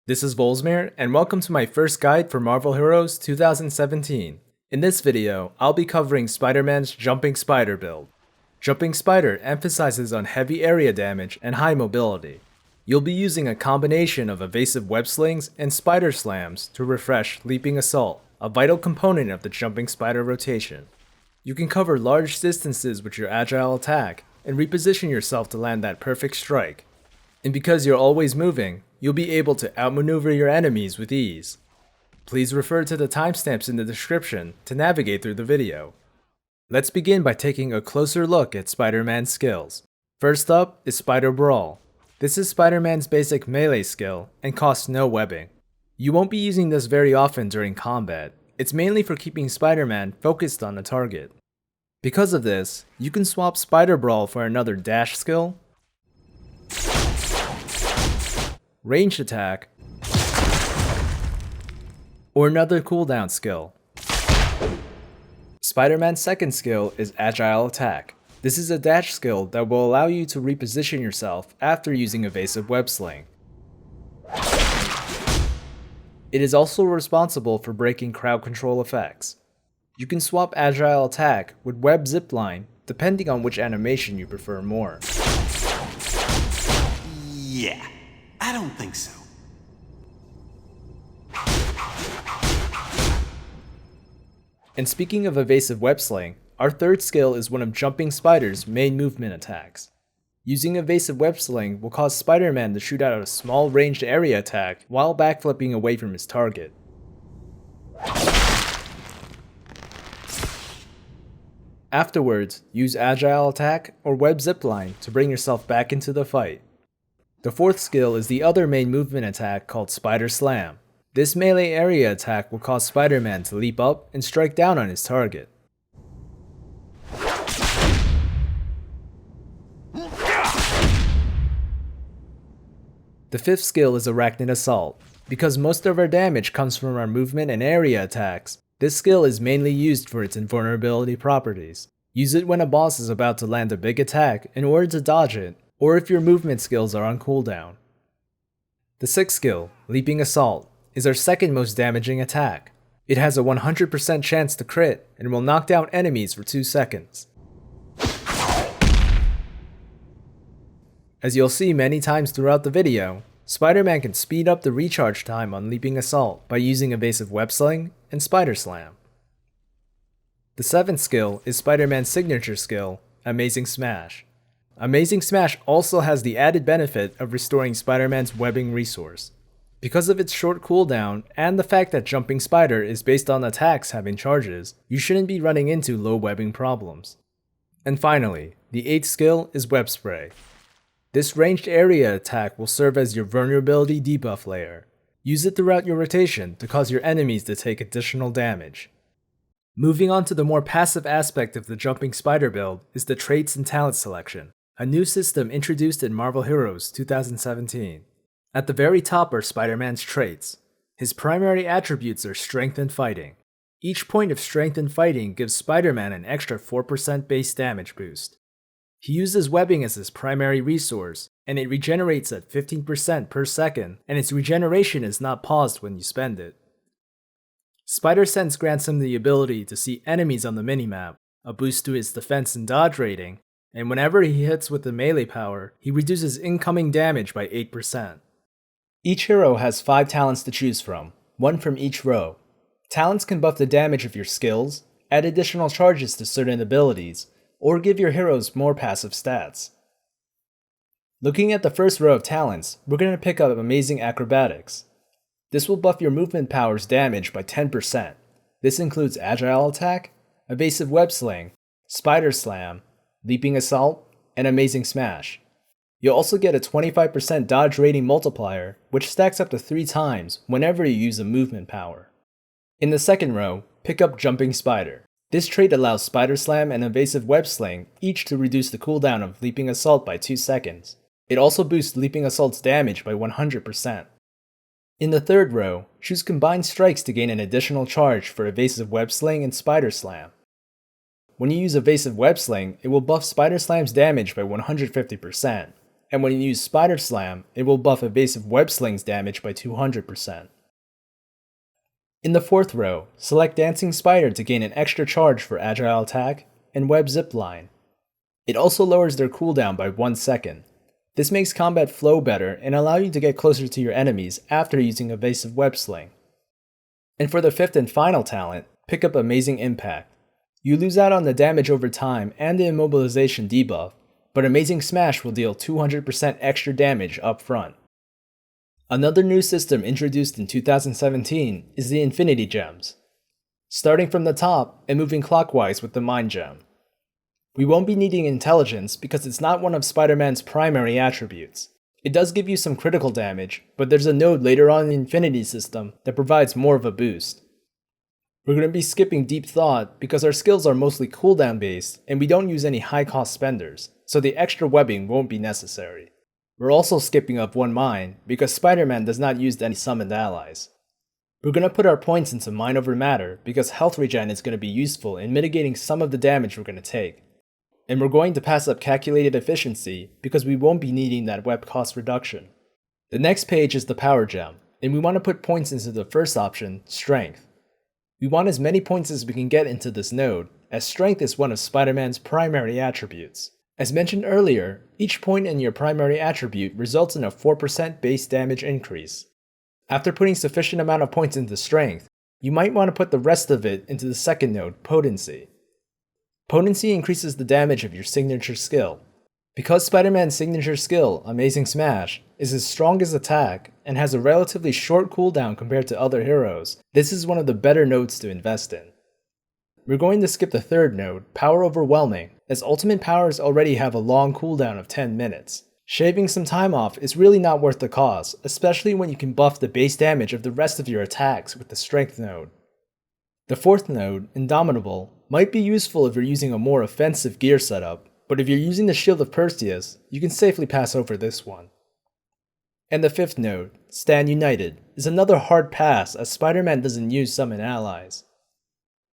This is Volzmir, and welcome to my first guide for Marvel Heroes 2017. In this video, I'll be covering Spider-Man's Jumping Spider build. Jumping Spider emphasizes on heavy area damage and high mobility. You'll be using a combination of evasive web slings and spider slams to refresh Leaping Assault, a vital component of the Jumping Spider rotation. You can cover large distances with your agile attack and reposition yourself to land that perfect strike. And because you're always moving, you'll be able to outmaneuver your enemies with ease. Please refer to the timestamps in the description to navigate through the video. Let's begin by taking a closer look at Spider-Man's skills. First up is Spider Brawl. This is Spider-Man's basic melee skill and costs no webbing. You won't be using this very often during combat. It's mainly for keeping Spider-Man focused on a target. Because of this, you can swap Spider Brawl for another dash skill, ranged attack, or another cooldown skill. Spider-Man's second skill is Agile Attack. This is a dash skill that will allow you to reposition yourself after using evasive web sling. It is also responsible for breaking crowd control effects. You can swap Agile Attack with Web Zipline depending on which animation you prefer more. Yeah, I don't think so. And speaking of evasive web sling, our third skill is one of Jumping Spider's main movement attacks. Using evasive web sling will cause Spider-Man to shoot out a small ranged area attack while backflipping away from his target. Afterwards, use Agile Attack or Web Zipline to bring yourself back into the fight. The fourth skill is the other main movement attack called Spider Slam. This melee area attack will cause Spider-Man to leap up and strike down on his target. The fifth skill is Arachnid Assault. Because most of our damage comes from our movement and area attacks, this skill is mainly used for its invulnerability properties. Use it when a boss is about to land a big attack in order to dodge it, or if your movement skills are on cooldown. The sixth skill, Leaping Assault, is our second most damaging attack. It has a 100% chance to crit and will knock down enemies for 2 seconds. As you'll see many times throughout the video, Spider-Man can speed up the recharge time on Leaping Assault by using evasive web sling and Spider Slam. The seventh skill is Spider-Man's signature skill, Amazing Smash. Amazing Smash also has the added benefit of restoring Spider-Man's webbing resource. Because of its short cooldown and the fact that Jumping Spider is based on attacks having charges, you shouldn't be running into low webbing problems. And finally, the eighth skill is Web Spray. This ranged area attack will serve as your vulnerability debuff layer. Use it throughout your rotation to cause your enemies to take additional damage. Moving on to the more passive aspect of the Jumping Spider build is the traits and talent selection, a new system introduced in Marvel Heroes 2017. At the very top are Spider-Man's traits. His primary attributes are Strength and Fighting. Each point of Strength and Fighting gives Spider-Man an extra 4% base damage boost. He uses webbing as his primary resource, and it regenerates at 15% per second, and its regeneration is not paused when you spend it. Spider Sense grants him the ability to see enemies on the minimap, a boost to his defense and dodge rating, and whenever he hits with the melee power, he reduces incoming damage by 8%. Each hero has 5 talents to choose from, one from each row. Talents can buff the damage of your skills, add additional charges to certain abilities, or give your heroes more passive stats. Looking at the first row of talents, we're going to pick up Amazing Acrobatics. This will buff your movement power's damage by 10%. This includes Agile Attack, Evasive Web Sling, Spider Slam, Leaping Assault, and Amazing Smash. You'll also get a 25% dodge rating multiplier, which stacks up to 3 times whenever you use a movement power. In the second row, pick up Jumping Spider. This trait allows Spider Slam and Evasive Web Sling each to reduce the cooldown of Leaping Assault by 2 seconds. It also boosts Leaping Assault's damage by 100%. In the third row, choose Combined Strikes to gain an additional charge for Evasive Web Sling and Spider Slam. When you use Evasive Web Sling, it will buff Spider Slam's damage by 150%. and when you use Spider Slam, it will buff evasive web slings damage by 200%. In the 4th row, select Dancing Spider to gain an extra charge for agile attack, and Web Zipline. It also lowers their cooldown by 1 second. This makes combat flow better and allow you to get closer to your enemies after using evasive web sling. And for the 5th and final talent, pick up Amazing Impact. You lose out on the damage over time and the immobilization debuff, but Amazing Smash will deal 200% extra damage up front. Another new system introduced in 2017 is the Infinity Gems. Starting from the top and moving clockwise with the Mind Gem. We won't be needing Intelligence because it's not one of Spider-Man's primary attributes. It does give you some critical damage, but there's a node later on in the Infinity system that provides more of a boost. We're going to be skipping Deep Thought because our skills are mostly cooldown based and we don't use any high cost spenders, so the extra webbing won't be necessary. We're also skipping up One Mind because Spider-Man does not use any summoned allies. We're going to put our points into Mind over Matter because health regen is going to be useful in mitigating some of the damage we're going to take. And we're going to pass up Calculated Efficiency because we won't be needing that web cost reduction. The next page is the Power Gem, and we want to put points into the first option, Strength. We want as many points as we can get into this node, as Strength is one of Spider-Man's primary attributes. As mentioned earlier, each point in your primary attribute results in a 4% base damage increase. After putting sufficient amount of points into Strength, you might want to put the rest of it into the second node, Potency. Potency increases the damage of your signature skill. Because Spider-Man's signature skill, Amazing Smash, is his strongest attack and has a relatively short cooldown compared to other heroes, this is one of the better nodes to invest in. We're going to skip the third node, Power Overwhelming, as ultimate powers already have a long cooldown of 10 minutes. Shaving some time off is really not worth the cost, especially when you can buff the base damage of the rest of your attacks with the Strength node. The fourth node, Indomitable, might be useful if you're using a more offensive gear setup, but if you're using the Shield of Perseus, you can safely pass over this one. And the fifth node, Stand United, is another hard pass as Spider-Man doesn't use summon allies.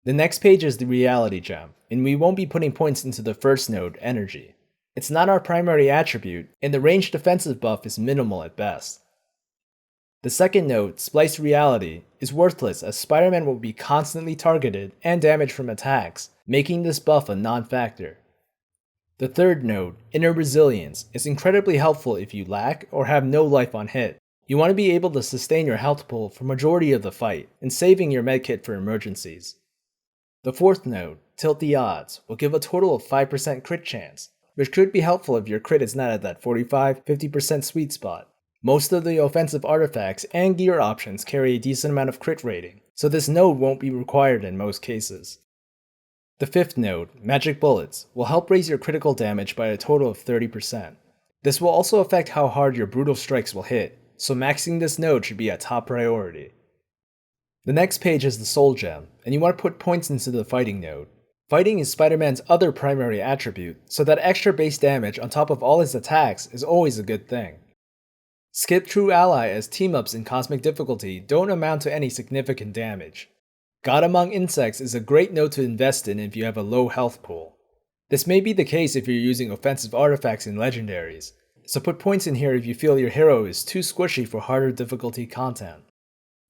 The next page is the Reality Gem, and we won't be putting points into the first node, Energy. It's not our primary attribute, and the ranged defensive buff is minimal at best. The second node, Splice Reality, is worthless as Spider-Man will be constantly targeted and damaged from attacks, making this buff a non-factor. The third node, Inner Resilience, is incredibly helpful if you lack or have no life on hit. You want to be able to sustain your health pool for majority of the fight, and saving your medkit for emergencies. The fourth node, Tilt the Odds, will give a total of 5% crit chance, which could be helpful if your crit is not at that 45-50% sweet spot. Most of the offensive artifacts and gear options carry a decent amount of crit rating, so this node won't be required in most cases. The fifth node, Magic Bullets, will help raise your critical damage by a total of 30%. This will also affect how hard your brutal strikes will hit, so maxing this node should be a top priority. The next page is the Soul Gem, and you want to put points into the Fighting node. Fighting is Spider-Man's other primary attribute, so that extra base damage on top of all his attacks is always a good thing. Skip True Ally as team-ups in Cosmic Difficulty don't amount to any significant damage. God Among Insects is a great node to invest in if you have a low health pool. This may be the case if you're using offensive artifacts and legendaries, so put points in here if you feel your hero is too squishy for harder difficulty content.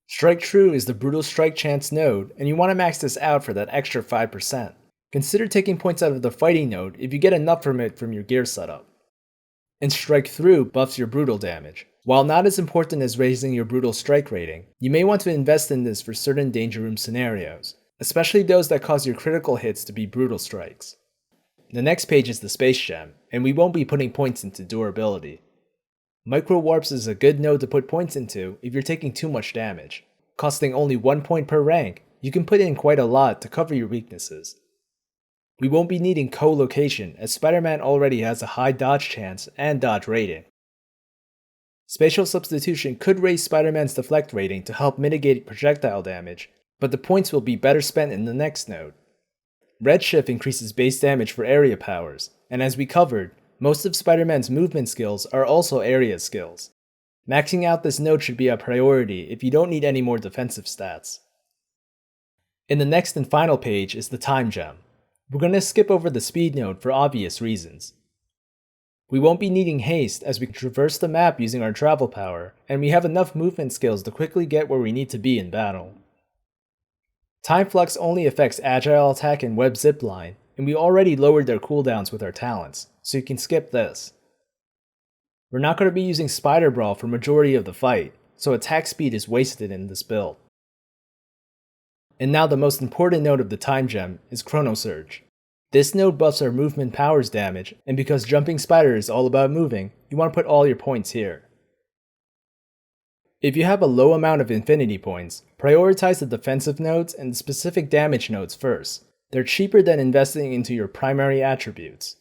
Strike True is the Brutal Strike Chance node, and you want to max this out for that extra 5%. Consider taking points out of the Fighting node if you get enough from it from your gear setup. And Strike Through buffs your brutal damage. While not as important as raising your brutal strike rating, you may want to invest in this for certain danger room scenarios, especially those that cause your critical hits to be brutal strikes. The next page is the Space Gem, and we won't be putting points into durability. Micro Warps is a good node to put points into if you're taking too much damage. Costing only 1 point per rank, you can put in quite a lot to cover your weaknesses. We won't be needing co-location as Spider-Man already has a high dodge chance and dodge rating. Spatial Substitution could raise Spider-Man's deflect rating to help mitigate projectile damage, but the points will be better spent in the next node. Redshift increases base damage for area powers, and as we covered, most of Spider-Man's movement skills are also area skills. Maxing out this node should be a priority if you don't need any more defensive stats. In the next and final page is the Time Gem. We're going to skip over the Speed node for obvious reasons. We won't be needing haste as we traverse the map using our travel power, and we have enough movement skills to quickly get where we need to be in battle. Time Flux only affects Agile Attack and Web Zipline, and we already lowered their cooldowns with our talents, so you can skip this. We're not going to be using Spider Brawl for majority of the fight, so attack speed is wasted in this build. And now the most important node of the Time Gem is Chrono Surge. This node buffs our movement powers damage, and because Jumping Spider is all about moving, you want to put all your points here. If you have a low amount of infinity points, prioritize the defensive nodes and the specific damage nodes first. They're cheaper than investing into your primary attributes.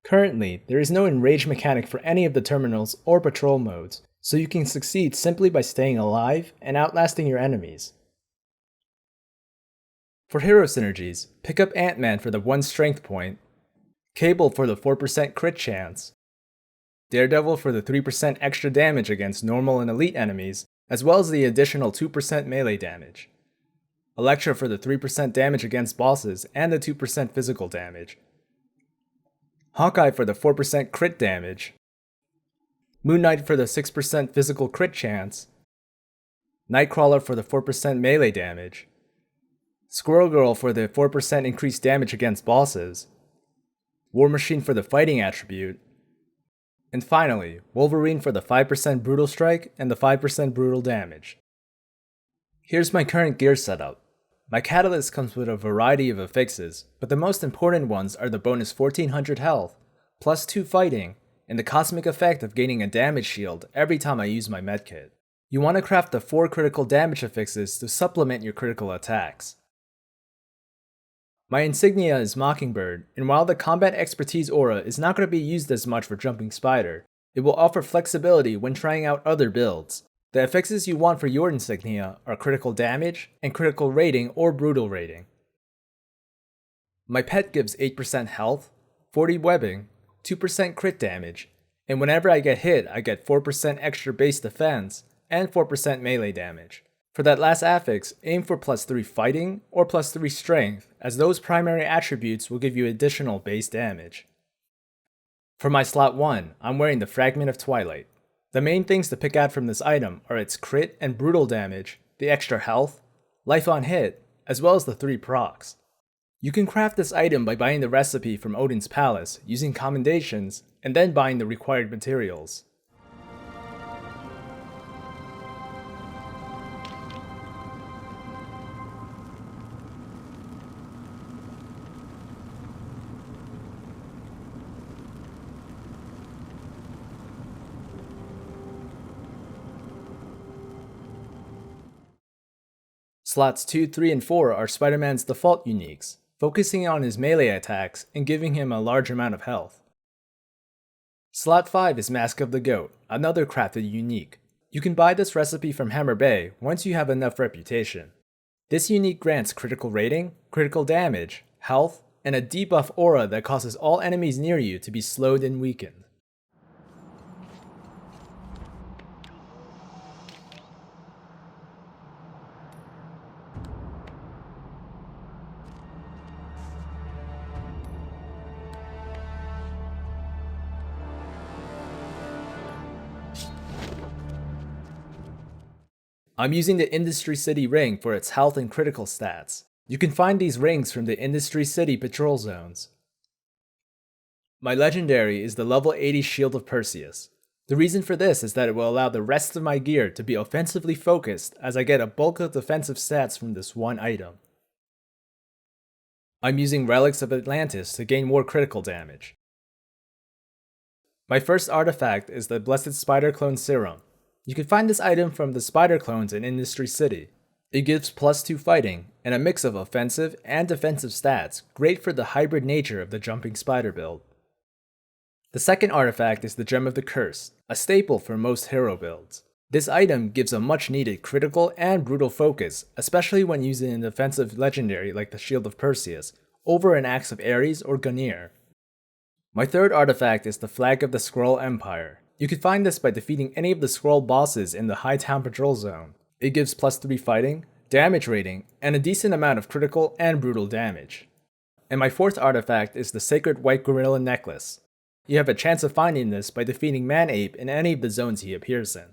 Currently, there is no enrage mechanic for any of the terminals or patrol modes, so you can succeed simply by staying alive and outlasting your enemies. For hero synergies, pick up Ant-Man for the 1 strength point, Cable for the 4% crit chance, Daredevil for the 3% extra damage against normal and elite enemies, as well as the additional 2% melee damage, Elektra for the 3% damage against bosses and the 2% physical damage, Hawkeye for the 4% crit damage, Moon Knight for the 6% physical crit chance, Nightcrawler for the 4% melee damage, Squirrel Girl for the 4% increased damage against bosses, War Machine for the fighting attribute, and finally, Wolverine for the 5% brutal strike and the 5% brutal damage. Here's my current gear setup. My catalyst comes with a variety of affixes, but the most important ones are the bonus 1400 health, plus 2 fighting, and the cosmic effect of gaining a damage shield every time I use my medkit. You want to craft the 4 critical damage affixes to supplement your critical attacks. My insignia is Mockingbird, and while the combat expertise aura is not going to be used as much for Jumping Spider, it will offer flexibility when trying out other builds. The affixes you want for your insignia are critical damage and critical rating or brutal rating. My pet gives 8% health, 40 webbing, 2% crit damage, and whenever I get hit I get 4% extra base defense and 4% melee damage. For that last affix, aim for plus 3 fighting or plus 3 strength, as those primary attributes will give you additional base damage. For my slot 1, I'm wearing the Fragment of Twilight. The main things to pick out from this item are its crit and brutal damage, the extra health, life on hit, as well as the 3 procs. You can craft this item by buying the recipe from Odin's Palace, using commendations, and then buying the required materials. Slots 2, 3, and 4 are Spider-Man's default uniques, focusing on his melee attacks and giving him a large amount of health. Slot 5 is Mask of the Goat, another crafted unique. You can buy this recipe from Hammer Bay once you have enough reputation. This unique grants critical rating, critical damage, health, and a debuff aura that causes all enemies near you to be slowed and weakened. I'm using the Industry City ring for its health and critical stats. You can find these rings from the Industry City patrol zones. My legendary is the level 80 Shield of Perseus. The reason for this is that it will allow the rest of my gear to be offensively focused as I get a bulk of defensive stats from this one item. I'm using Relics of Atlantis to gain more critical damage. My first artifact is the Blessed Spider Clone Serum. You can find this item from the Spider Clones in Industry City. It gives plus 2 fighting, and a mix of offensive and defensive stats, great for the hybrid nature of the Jumping Spider build. The second artifact is the Gem of the Curse, a staple for most hero builds. This item gives a much needed critical and brutal focus, especially when using an offensive legendary like the Shield of Perseus, over an Axe of Ares or Gungnir. My third artifact is the Flag of the Skrull Empire. You can find this by defeating any of the Skrull bosses in the Hightown Patrol Zone. It gives plus 3 fighting, damage rating, and a decent amount of critical and brutal damage. And my fourth artifact is the Sacred White Gorilla Necklace. You have a chance of finding this by defeating Man-Ape in any of the zones he appears in.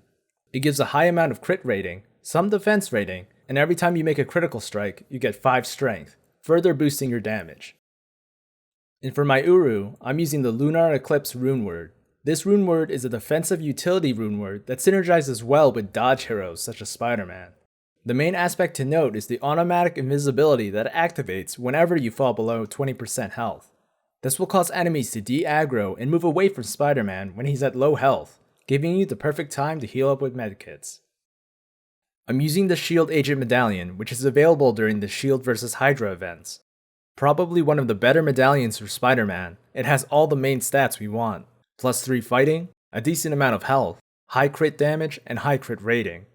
It gives a high amount of crit rating, some defense rating, and every time you make a critical strike, you get 5 strength, further boosting your damage. And for my Uru, I'm using the Lunar Eclipse rune word. This rune word is a defensive utility rune word that synergizes well with dodge heroes such as Spider-Man. The main aspect to note is the automatic invisibility that activates whenever you fall below 20% health. This will cause enemies to de-aggro and move away from Spider-Man when he's at low health, giving you the perfect time to heal up with medkits. I'm using the Shield Agent Medallion, which is available during the Shield vs Hydra events. Probably one of the better medallions for Spider-Man, it has all the main stats we want. +3 fighting, a decent amount of health, high crit damage, and high crit rating.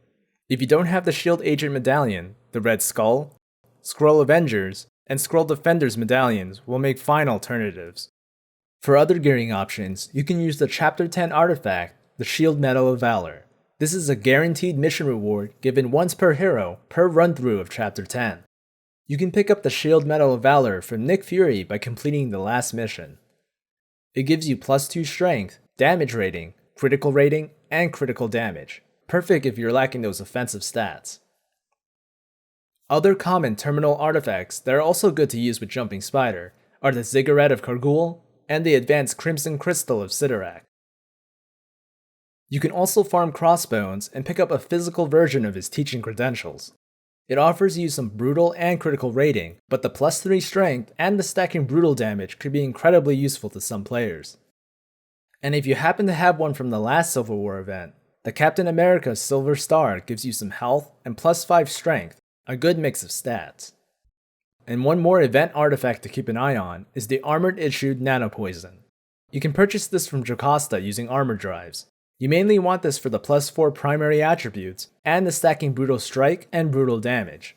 If you don't have the Shield Agent Medallion, the Red Skull, Skrull Avengers, and Skrull Defenders medallions will make fine alternatives. For other gearing options, you can use the Chapter 10 artifact, the Shield Medal of Valor. This is a guaranteed mission reward given once per hero per run-through of Chapter 10. You can pick up the Shield Medal of Valor from Nick Fury by completing the last mission. It gives you +2 strength, damage rating, critical rating, and critical damage. Perfect if you're lacking those offensive stats. Other common terminal artifacts that are also good to use with Jumping Spider are the Ziggurat of Kargul and the Advanced Crimson Crystal of Sidorak. You can also farm Crossbones and pick up a physical version of his teaching credentials. It offers you some brutal and critical rating, but the +3 strength and the stacking brutal damage could be incredibly useful to some players. And if you happen to have one from the last Civil War event, the Captain America Silver Star gives you some health and +5 strength, a good mix of stats. And one more event artifact to keep an eye on is the Armored Issued Nanopoison. You can purchase this from Jocasta using armor drives. You mainly want this for the +4 primary attributes and the stacking brutal strike and brutal damage.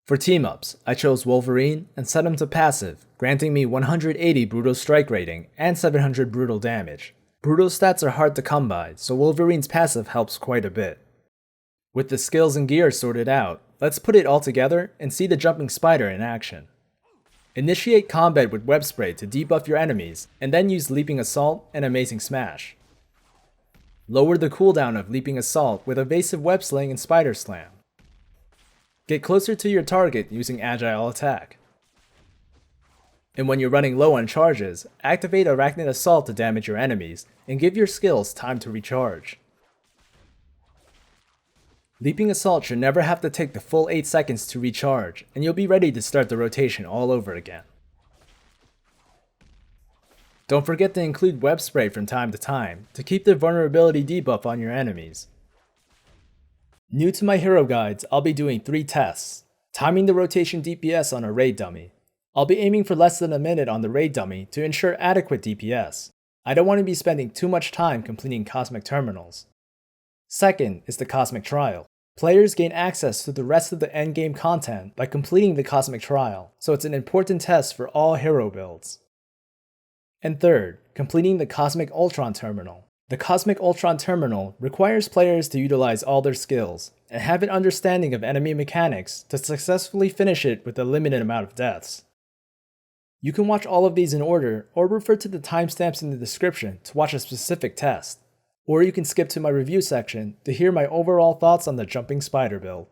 For team-ups, I chose Wolverine and set him to passive, granting me 180 brutal strike rating and 700 brutal damage. Brutal stats are hard to come by, so Wolverine's passive helps quite a bit. With the skills and gear sorted out, let's put it all together and see the Jumping Spider in action. Initiate combat with Web Spray to debuff your enemies, and then use Leaping Assault and Amazing Smash. Lower the cooldown of Leaping Assault with Evasive Web Sling and Spider Slam. Get closer to your target using Agile Attack. And when you're running low on charges, activate Arachnid Assault to damage your enemies, and give your skills time to recharge. Leaping Assault should never have to take the full 8 seconds to recharge, and you'll be ready to start the rotation all over again. Don't forget to include Web Spray from time to time to keep the vulnerability debuff on your enemies. New to my hero guides, I'll be doing 3 tests. Timing the rotation DPS on a raid dummy. I'll be aiming for less than a minute on the raid dummy to ensure adequate DPS. I don't want to be spending too much time completing Cosmic Terminals. Second is the Cosmic Trial. Players gain access to the rest of the endgame content by completing the Cosmic Trial, so it's an important test for all hero builds. And third, completing the Cosmic Ultron Terminal. The Cosmic Ultron Terminal requires players to utilize all their skills and have an understanding of enemy mechanics to successfully finish it with a limited amount of deaths. You can watch all of these in order or refer to the timestamps in the description to watch a specific test. Or you can skip to my review section to hear my overall thoughts on the Jumping Spider build.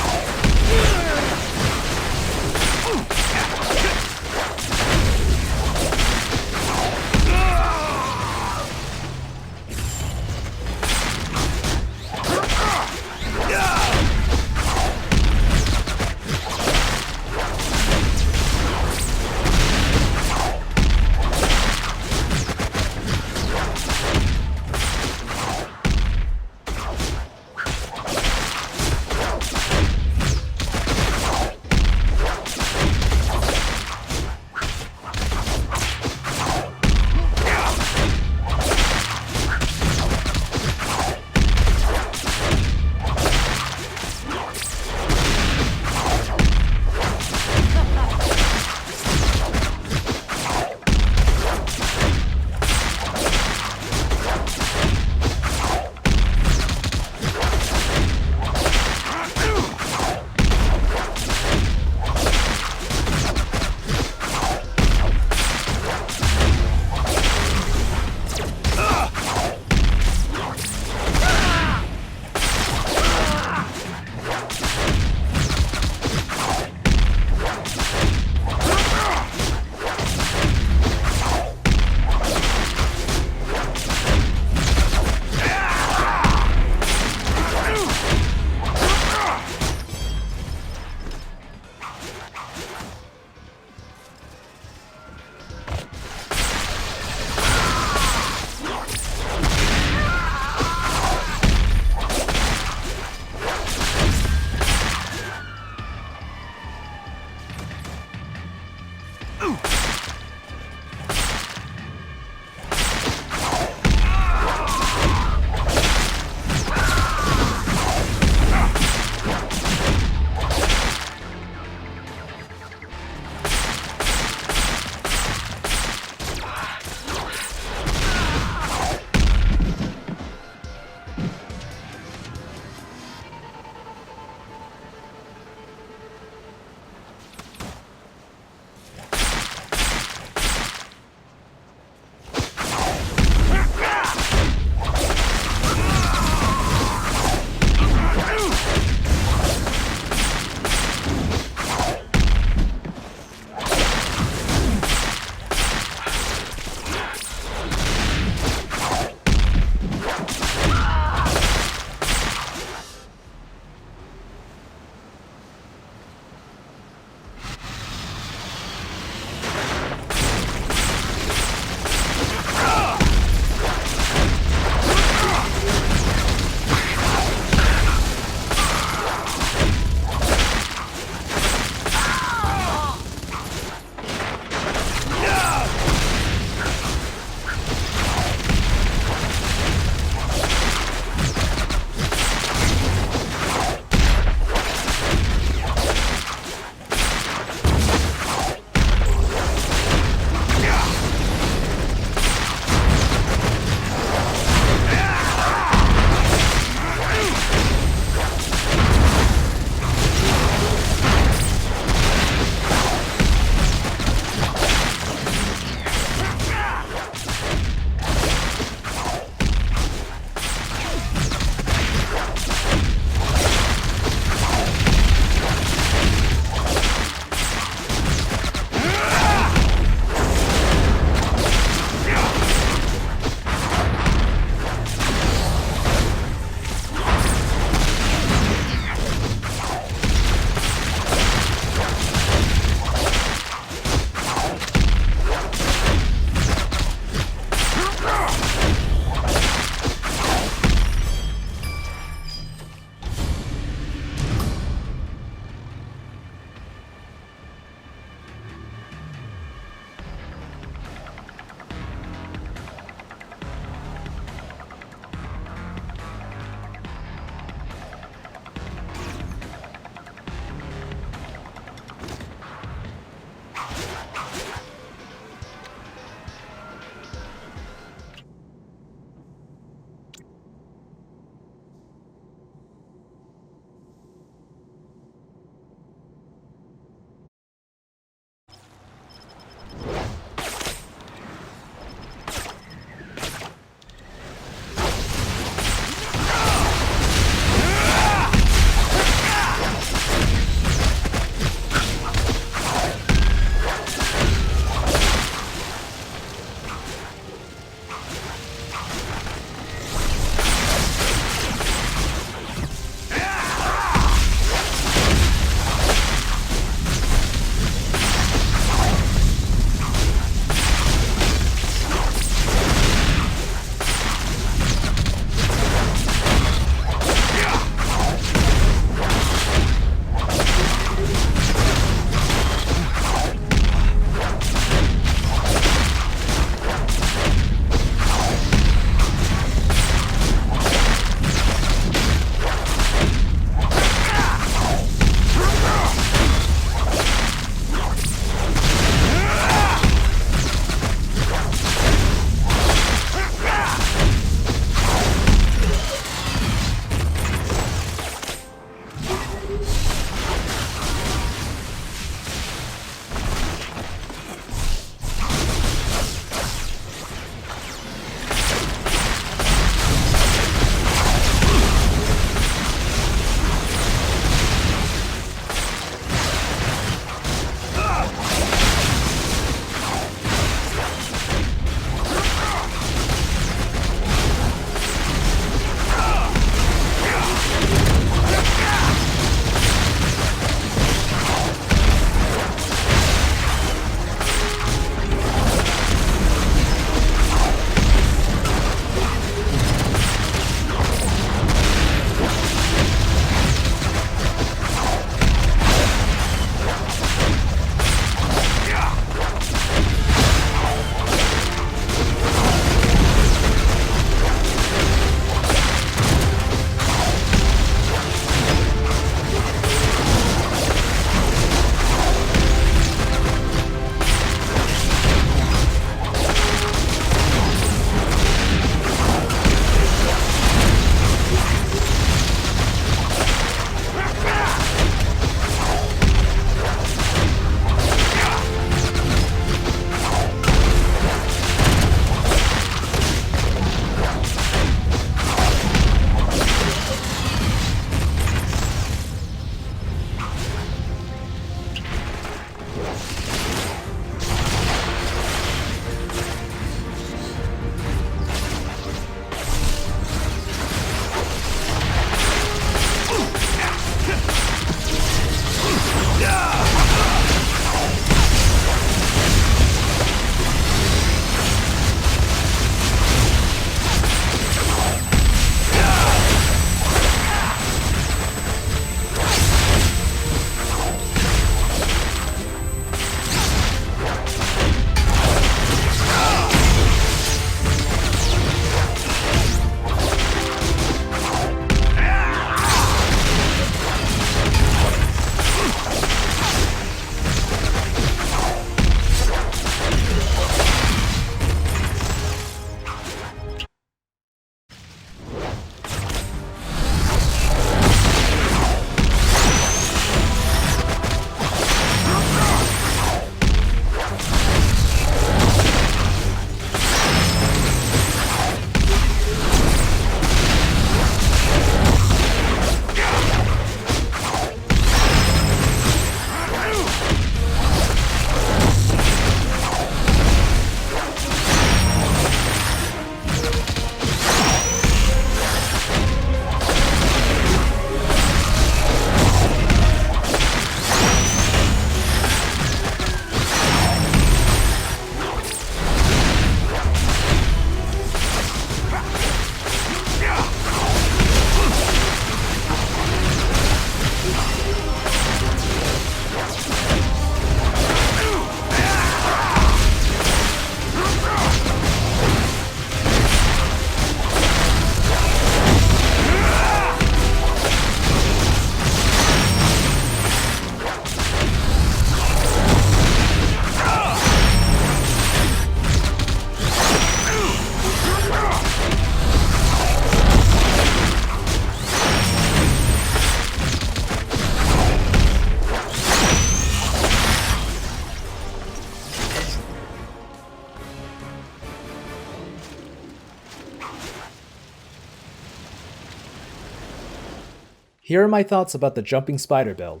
Here are my thoughts about the jumping spider build.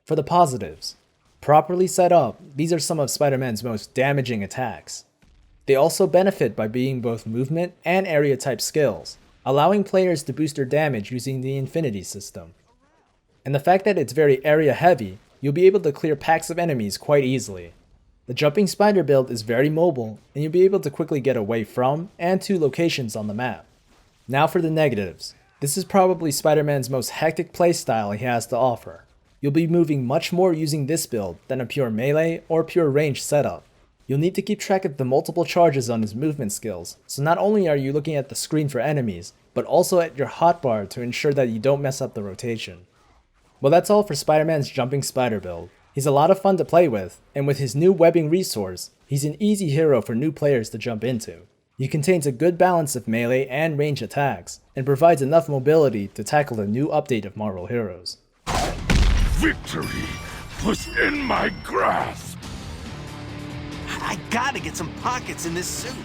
For the positives, properly set up, these are some of Spider-Man's most damaging attacks. They also benefit by being both movement and area type skills, allowing players to boost their damage using the Infinity system. And the fact that it's very area heavy, you'll be able to clear packs of enemies quite easily. The jumping spider build is very mobile, and you'll be able to quickly get away from and to locations on the map. Now for the negatives. This is probably Spider-Man's most hectic playstyle he has to offer. You'll be moving much more using this build than a pure melee or pure range setup. You'll need to keep track of the multiple charges on his movement skills, so not only are you looking at the screen for enemies, but also at your hotbar to ensure that you don't mess up the rotation. Well, that's all for Spider-Man's jumping spider build. He's a lot of fun to play with, and with his new webbing resource, he's an easy hero for new players to jump into. He contains a good balance of melee and range attacks, and provides enough mobility to tackle the new update of Marvel Heroes. Victory was in my grasp! I gotta get some pockets in this suit.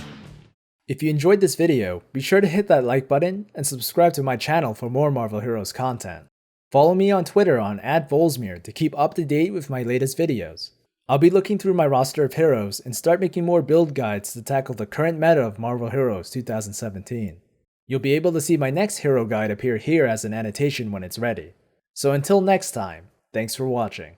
If you enjoyed this video, be sure to hit that like button and subscribe to my channel for more Marvel Heroes content. Follow me on Twitter on @Volzmir to keep up to date with my latest videos. I'll be looking through my roster of heroes and start making more build guides to tackle the current meta of Marvel Heroes 2017. You'll be able to see my next hero guide appear here as an annotation when it's ready. So until next time, thanks for watching.